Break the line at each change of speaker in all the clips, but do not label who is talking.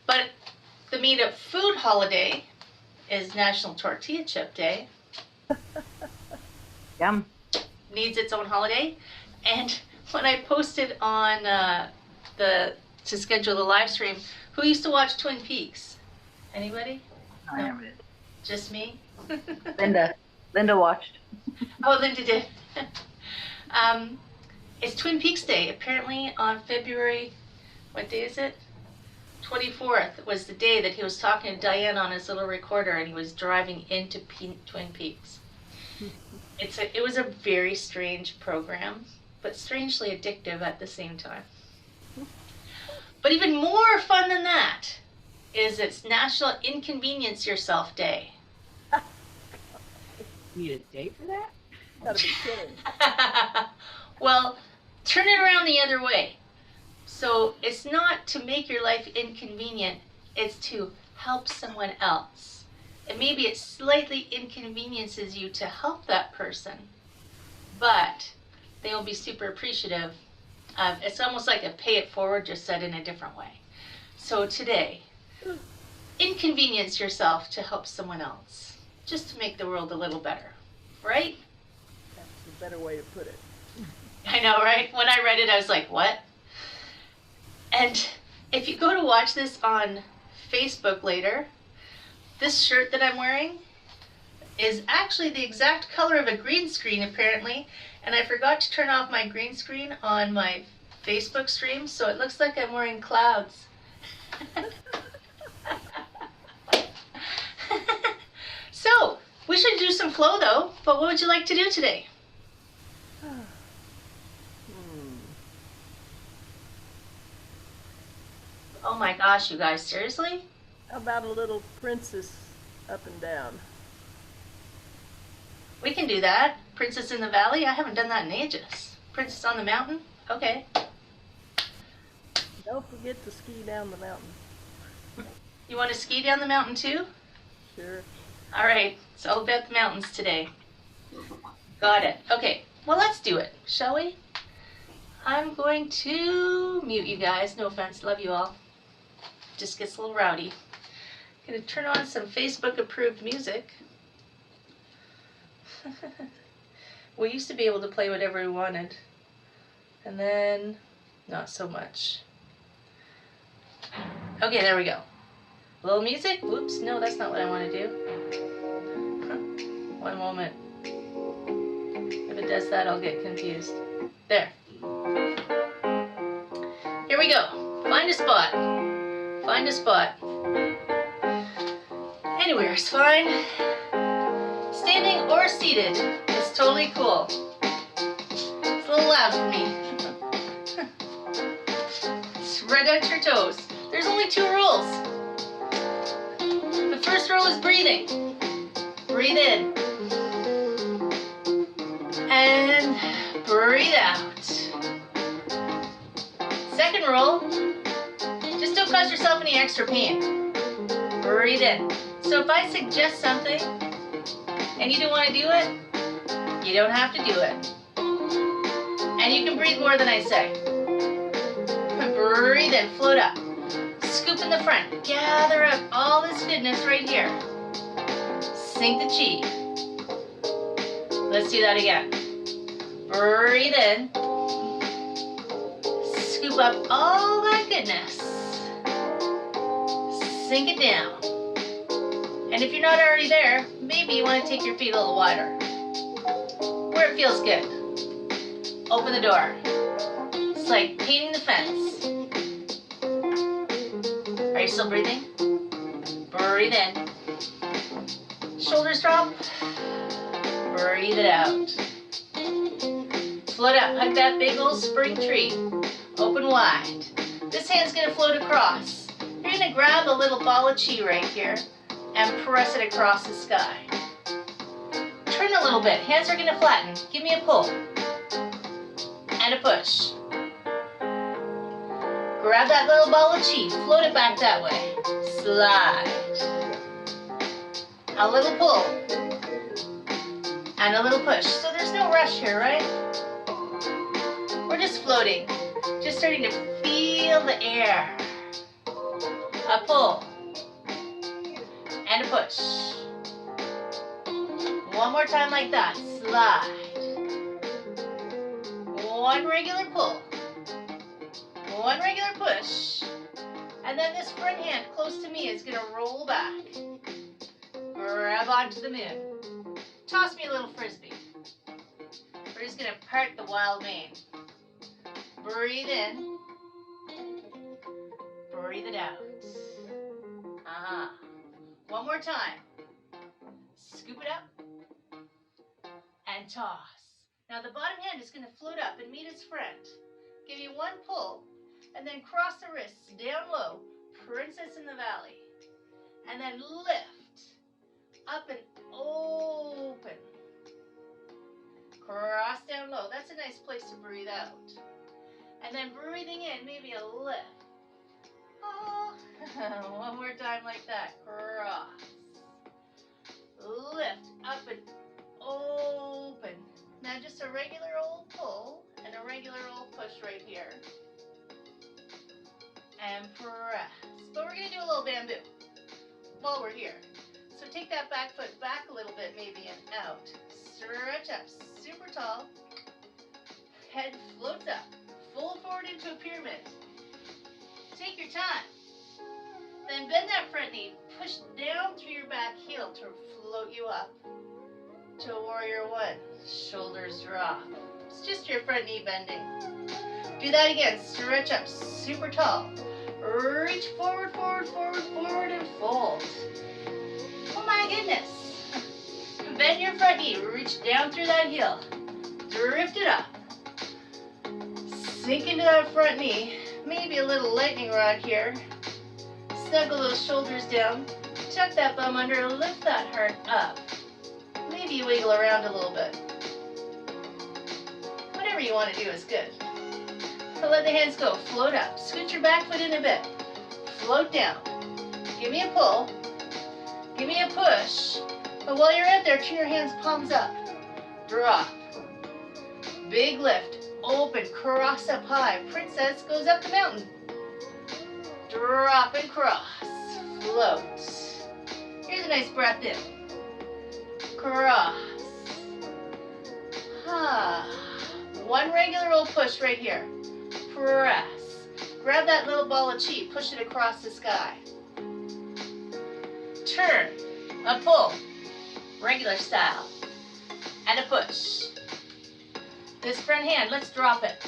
But the meetup food holiday is National Tortilla Chip Day.
Yum.
Needs its own holiday. And when I posted on to schedule the live stream, who used to watch Twin Peaks? Anybody?
I
No?
never did.
Just me?
Linda watched.
Oh, Linda did. It's Twin Peaks Day. Apparently on February, what day is it? 24th was the day that he was talking to Diane on his little recorder, and he was driving into Twin Peaks. It was a very strange program, but strangely addictive at the same time. But even more fun than that is it's National Inconvenience Yourself Day.
You need a date for that?
Gotta be kidding.
Well, turn it around the other way. So it's not to make your life inconvenient, it's to help someone else. And maybe it slightly inconveniences you to help that person, but they will be super appreciative. It's almost like a pay it forward, just said in a different way. So today, inconvenience yourself to help someone else, just to make the world a little better, right?
That's a better way to put it.
I know, right? When I read it, I was like, what? And if you go to watch this on Facebook later, this shirt that I'm wearing is actually the exact color of a green screen, apparently, and I forgot to turn off my green screen on my Facebook stream, so it looks like I'm wearing clouds. So, we should do some flow though, but what would you like to do today? Oh my gosh, you guys, seriously?
How about a little princess up and down?
We can do that. Princess in the Valley? I haven't done that in ages. Princess on the Mountain? Okay.
Don't forget to ski down the mountain.
You want to ski down the mountain too?
Sure.
All right, it's all about the mountains today. Got it. Okay, well, let's do it, shall we? I'm going to mute you guys. No offense, love you all. Just gets a little rowdy. Gonna turn on some Facebook approved music. We used to be able to play whatever we wanted, and then not so much. Okay, there we go. A little music. Whoops, no, that's not what I want to do. One moment. If it does that, I'll get confused. There. Here we go. Find a spot. Find a spot. Anywhere is fine. Standing or seated is totally cool. It's a little loud for me. Spread out your toes. There's only 2 rules. The first rule is breathing. Breathe in. And breathe out. Second rule, just don't cause yourself any extra pain. Breathe in. So if I suggest something and you don't want to do it, you don't have to do it. And you can breathe more than I say. Breathe in, float up. Scoop in the front. Gather up all this goodness right here. Sink the chi. Let's do that again. Breathe in. Scoop up all that goodness. Sink it down. And if you're not already there, maybe you want to take your feet a little wider. Where it feels good. Open the door. It's like painting the fence. Are you still breathing? Breathe in. Shoulders drop. Breathe it out. Float up. Hug that big old spring tree. Open wide. This hand's going to float across. You're going to grab a little ball of chi right here and press it across the sky. Turn a little bit. Hands are going to flatten. Give me a pull. And a push. Grab that little ball of chi. Float it back that way. Slide. A little pull. And a little push. So there's no rush here, right? We're just floating. Just starting to feel the air. a pull, and a push. One more time like that, slide. One regular pull, one regular push, and then this front hand close to me is gonna roll back. Grab onto the moon. Toss me a little frisbee. We're just gonna part the wild mane. Breathe in. Breathe it out. One more time. Scoop it up. And toss. Now the bottom hand is gonna float up and meet its friend. Give you one pull, and then cross the wrists down low. Princess in the Valley. And then lift. Up and open. Cross down low. That's a nice place to breathe out. And then breathing in, maybe a lift. Oh. One more time like that. Cross. Lift. Up and open. Now just a regular old pull and a regular old push right here. And press. But we're going to do a little bamboo while we're here. So take that back foot back a little bit maybe and out. Stretch up super tall. Head floats up. Fold forward into a pyramid. Take your time. Then bend that front knee. Push down through your back heel to float you up to warrior one. Shoulders drop. It's just your front knee bending. Do that again. Stretch up super tall. Reach forward, forward, forward, forward, and fold. Oh my goodness. Bend your front knee. Reach down through that heel. Drift it up. Sink into that front knee. Maybe a little lightning rod here. Snuggle those shoulders down. Tuck that bum under. Lift that heart up. Maybe wiggle around a little bit. Whatever you want to do is good. So let the hands go. Float up. Scoot your back foot in a bit. Float down. Give me a pull. Give me a push. But while you're out there, turn your hands palms up. Drop. Big lift. Open. Cross up high. Princess goes up the mountain. Drop and cross. Float. Here's a nice breath in. Cross. One regular old push right here. Press. Grab that little ball of chi. Push it across the sky. Turn. A pull. Regular style. And a push. This front hand, let's drop it.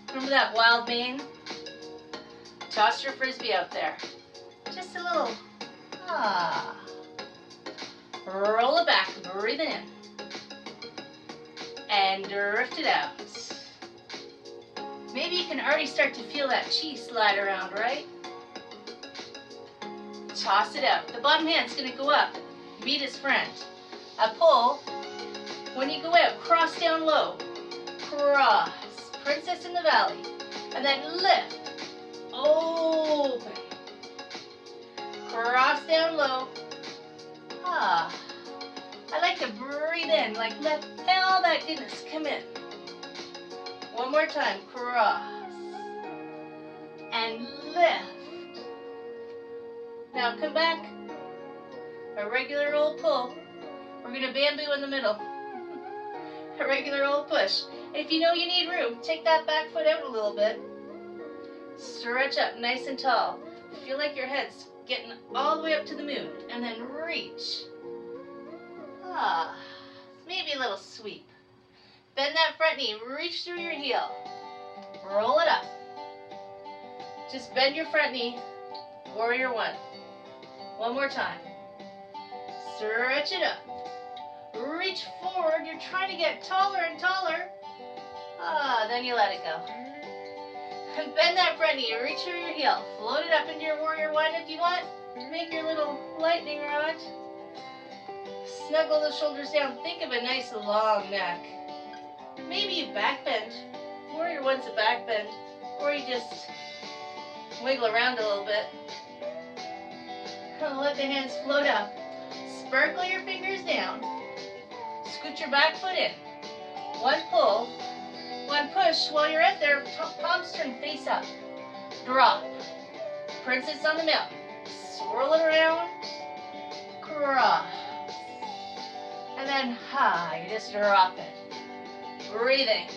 Remember that wild mane? Toss your frisbee out there. Just a little. Roll it back. Breathe in. And drift it out. Maybe you can already start to feel that chi slide around, right? Toss it out. The bottom hand's going to go up. Meet its friend. A pull. When you go out, cross down low. Cross. Princess in the Valley. And then lift. Open. Cross down low. I like to breathe in, like let all that goodness come in. One more time. Cross. And lift. Now come back. A regular old pull. We're going to bamboo in the middle. A regular old push. If you know you need room, take that back foot out a little bit. Stretch up nice and tall. Feel like your head's getting all the way up to the moon. And then reach. Maybe a little sweep. Bend that front knee. Reach through your heel. Roll it up. Just bend your front knee. Warrior one. One more time. Stretch it up. Reach forward. You're trying to get taller and taller. Then you let it go. Bend that front knee. Reach through your heel. Float it up into your warrior one if you want. Make your little lightning rod. Snuggle the shoulders down. Think of a nice long neck. Maybe you back bend. Warrior one's a back bend. Or you just wiggle around a little bit. Let the hands float up. Sparkle your fingers down. Scoot your back foot in. One pull. One push. While you're out there, palms turn face up. Drop. princess on the mountain. Swirl it around, cross. And then, you just drop it. Breathing.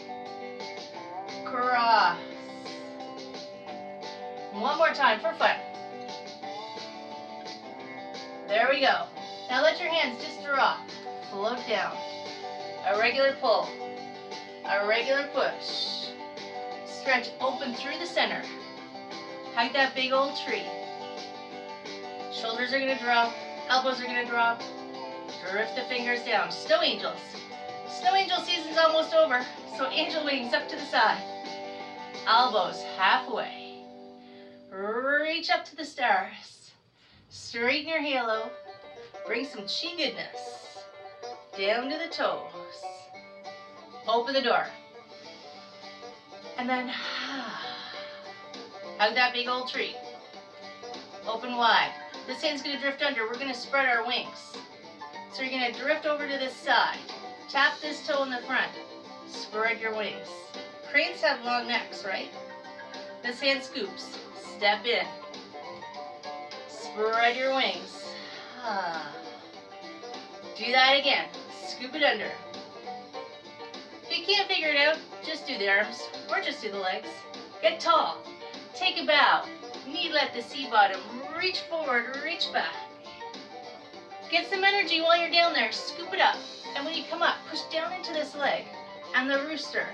Cross. One more time for fun. There we go. Now let your hands just drop. Float down. A regular pull. A regular push. Stretch open through the center. Hug that big old tree. Shoulders are going to drop. Elbows are going to drop. Drift the fingers down. Snow angels. Snow angel season's almost over, so angel wings up to the side. Elbows halfway. Reach up to the stars. Straighten your halo. Bring some chi goodness. Down to the toes. Open the door. And then hug that big old tree. Open wide. This hand's going to drift under. We're going to spread our wings. So you're going to drift over to this side. Tap this toe in the front. Spread your wings. Cranes have long necks, right? This hand scoops. Step in. Spread your wings. Do that again. Scoop it under. If you can't figure it out, just do the arms or just do the legs. Get tall. Take a bow. Knee let the sea bottom. Reach forward, reach back. Get some energy while you're down there. Scoop it up. And when you come up, push down into this leg. And the rooster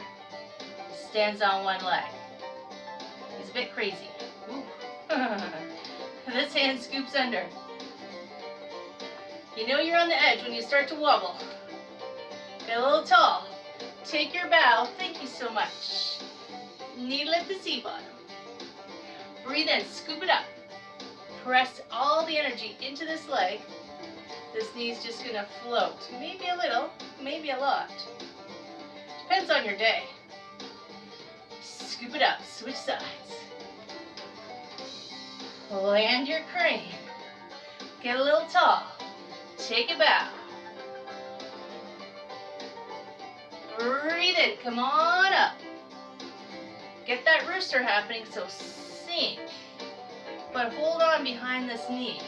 stands on one leg. He's a bit crazy. Ooh. This hand scoops under. You know you're on the edge when you start to wobble. Get a little tall. Take your bow. Thank you so much. Knee lift the sea bottom. Breathe in. Scoop it up. Press all the energy into this leg. This knee's just going to float. Maybe a little, maybe a lot. Depends on your day. Scoop it up. Switch sides. Land your crane. Get a little tall. Take a bow. Breathe in. Come on up. Get that rooster happening, so sink. But hold on behind this knee.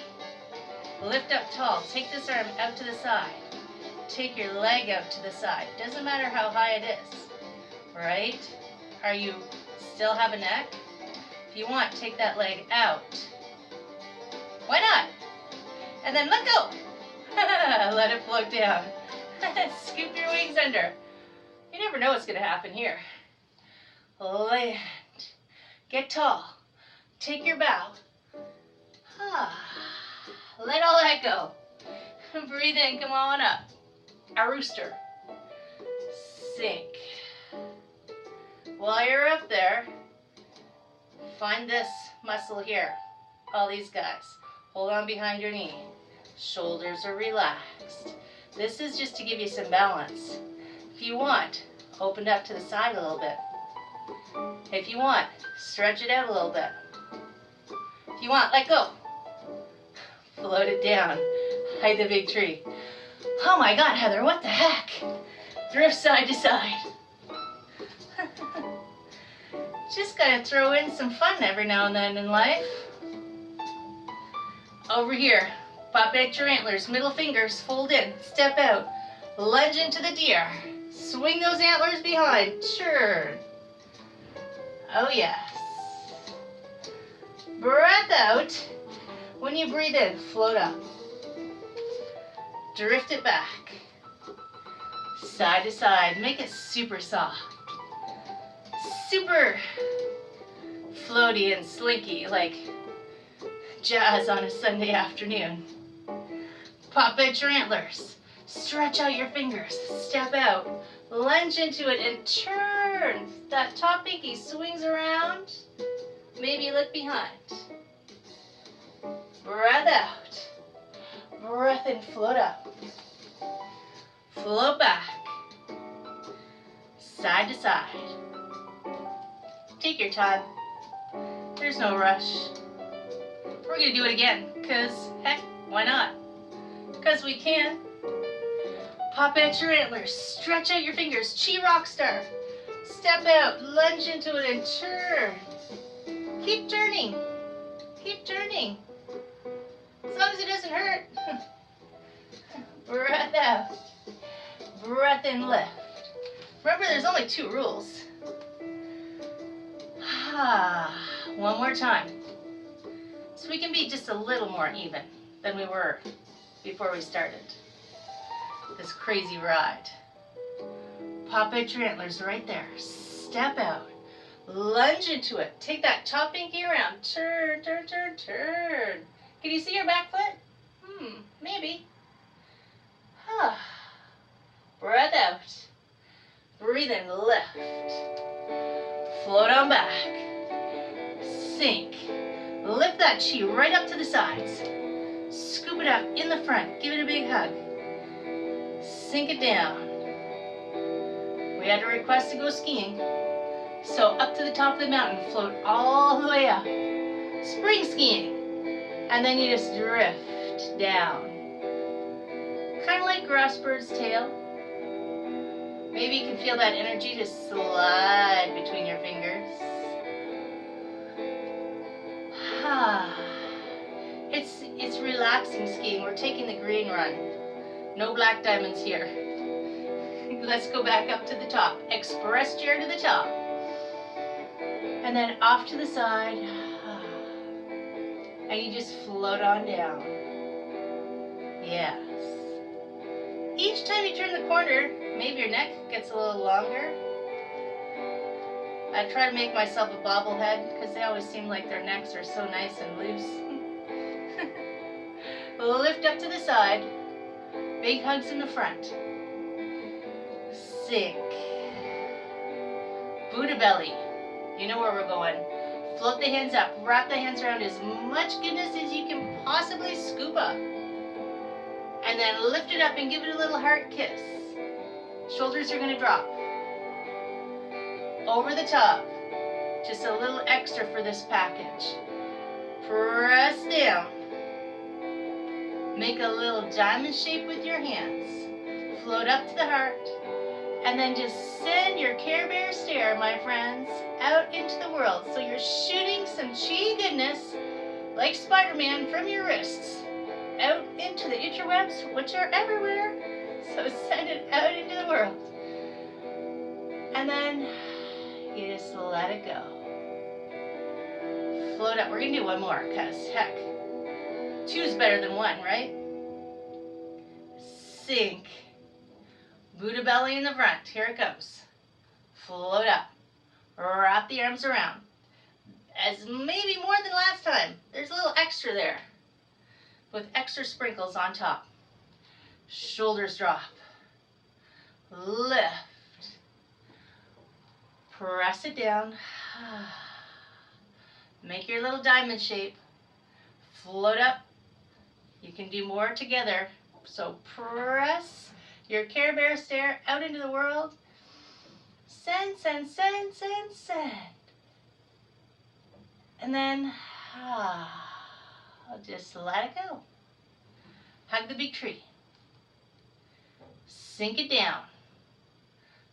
Lift up tall. Take this arm out to the side. Take your leg out to the side. Doesn't matter how high it is. Right? Are you still have a neck? If you want, take that leg out. Why not? And then let go. Let it float down. Scoop your wings under. You never know what's going to happen here. Land. Get tall. Take your bow. Let all that go. Breathe in. Come on up. A rooster. Sink. While you're up there, find this muscle here. All these guys. Hold on behind your knee. Shoulders are relaxed. This is just to give you some balance. If you want, open up to the side a little bit. If you want, stretch it out a little bit. If you want, let go. Float it down. Hide the big tree. Oh my God, Heather, what the heck? Drift side to side. Just gotta throw in some fun every now and then in life. Over here, pop out your antlers, middle fingers, fold in, step out, lunge into the deer. Swing those antlers behind, turn. Oh yes. Breath out. When you breathe in, float up. Drift it back. Side to side, make it super soft. Super floaty and slinky, like jazz on a Sunday afternoon. Pop out your antlers. Stretch out your fingers. Step out. Lunge into it and turn. That top pinky swings around. Maybe look behind. Breath out. Breath in, float up. Float back. Side to side. Take your time. There's no rush. We're going to do it again, because, heck, why not? Because we can. Pop out your antlers. Stretch out your fingers. Chi rock star. Step out. Lunge into it and turn. Keep turning. Keep turning. As long as it doesn't hurt. Breath out. Breath in, lift. Remember, there's only 2 rules. One more time. So we can be just a little more even than we were before we started this crazy ride. Pop out your antlers right there. Step out. Lunge into it. Take that top pinky around. Turn, turn, turn, turn. Can you see your back foot? Maybe. Breath out. Breathe in, lift. Float on back. Sink. Lift that chi right up to the sides. Scoop it up in the front. Give it a big hug. Sink it down. We had a request to go skiing. So up to the top of the mountain, float all the way up. Spring skiing. And then you just drift down. Kind of like grassbird's tail. Maybe you can feel that energy just slide between your fingers. It's relaxing skiing. We're taking the green run. No black diamonds here. Let's go back up to the top. Express chair to the top. And then off to the side. And you just float on down. Yes. Each time you turn the corner, maybe your neck gets a little longer. I try to make myself a bobblehead because they always seem like their necks are so nice and loose. Lift up to the side. Big hugs in the front. Sink. Buddha belly. You know where we're going. Float the hands up. Wrap the hands around as much goodness as you can possibly scoop up. And then lift it up and give it a little heart kiss. Shoulders are going to drop. Over the top. Just a little extra for this package. Press down. Make a little diamond shape with your hands. Float up to the heart. And then just send your Care Bear stare, my friends, out into the world. So you're shooting some chi goodness, like Spider-Man, from your wrists out into the interwebs, which are everywhere. So send it out into the world. And then you just let it go. Float up. We're going to do one more, because heck, 2 is better than 1, right? Sink. Buddha belly in the front. Here it goes. Float up. Wrap the arms around. As maybe more than last time. There's a little extra there. With extra sprinkles on top. Shoulders drop. Lift. Press it down. Make your little diamond shape. Float up. You can do more together. So press your Care Bear stare out into the world. Send, send, send, send, send. And then I'll just let it go. Hug the big tree. Sink it down.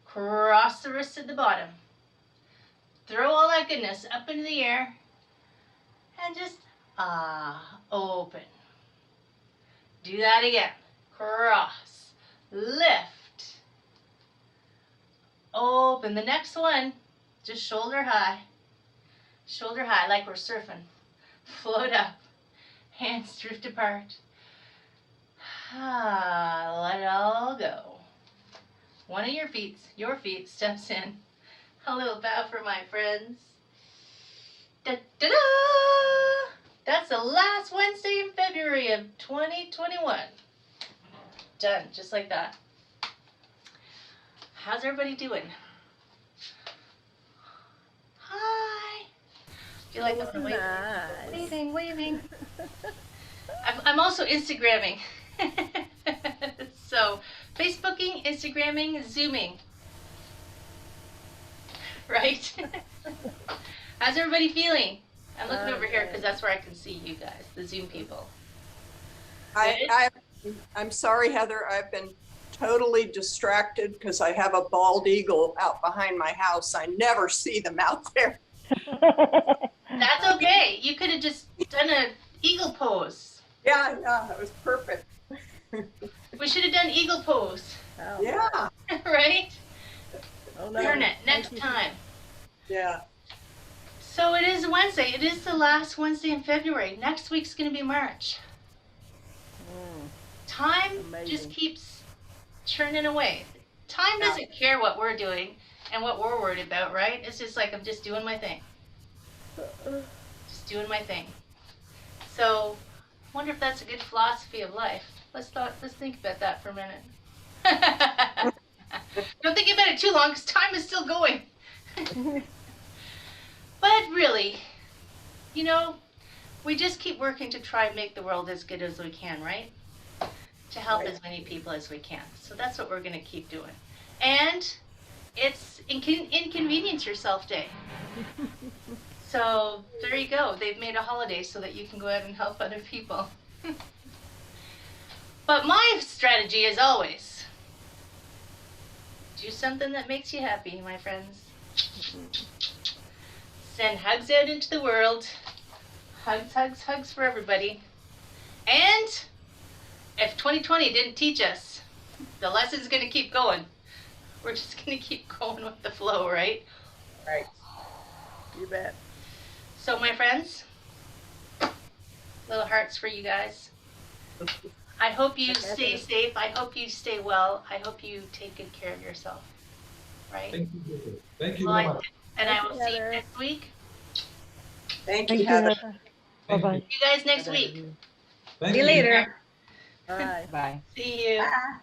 Cross the wrists at the bottom. Throw all that goodness up into the air. And just open. Do that again. Cross. Lift. Open. The next one, just shoulder high. Shoulder high like we're surfing. Float up. Hands drift apart. Let it all go. One of your feet steps in. A little bow for my friends. Da-da-da! That's the last Wednesday in February of 2021. Done, just like that. How's everybody doing? Hi. Do you like the wave?
Nice.
Waving, waving. I'm also Instagramming. So, Facebooking, Instagramming, Zooming. Right? How's everybody feeling? I'm looking over here because that's where I can see you guys, the Zoom people.
I'm sorry, Heather. I've been totally distracted because I have a bald eagle out behind my house. I never see them out there.
That's okay. You could have just done done a eagle pose.
Yeah, that was perfect.
We should have done eagle pose,
Oh,
Yeah,
right?
Oh, no.
Learn it
Thank
next
you.
time.
yeah.
So it is Wednesday. It is the last Wednesday in February. Next week's going to be March.
Mm.
Time
Amazing.
just keeps churning away. Time
Yeah.
doesn't care what we're doing and what we're worried about, right? It's just like I'm just doing my thing. Just doing my thing. So, I wonder if that's a good philosophy of life. Let's think about that for a minute. Don't think about it too long because time is still going. But really, you know, we just keep working to try and make the world as good as we can, right? To help
Right.
as many people as we can. So that's what we're going to keep doing. And it's Inconvenience Yourself Day. So there you go. They've made a holiday so that you can go out and help other people. But my strategy is always do something that makes you happy, my friends. Send hugs out into the world. Hugs, hugs, hugs for everybody. And if 2020 didn't teach us, the lesson's going to keep going. We're just going to keep going with the flow, right?
Right.
You bet.
So, my friends, little hearts for you guys. I hope you stay safe. I hope you stay well. I hope you take good care of yourself. Right?
Thank you, Heather. Thank you
Well,
very much.
And I
Thank
will
you,
see you
Heather.
next week.
Thank you, Heather.
Thank
Bye-bye.
you.
See you guys next week.
Thank
See you later.
Bye.
Bye.
See you.
Bye.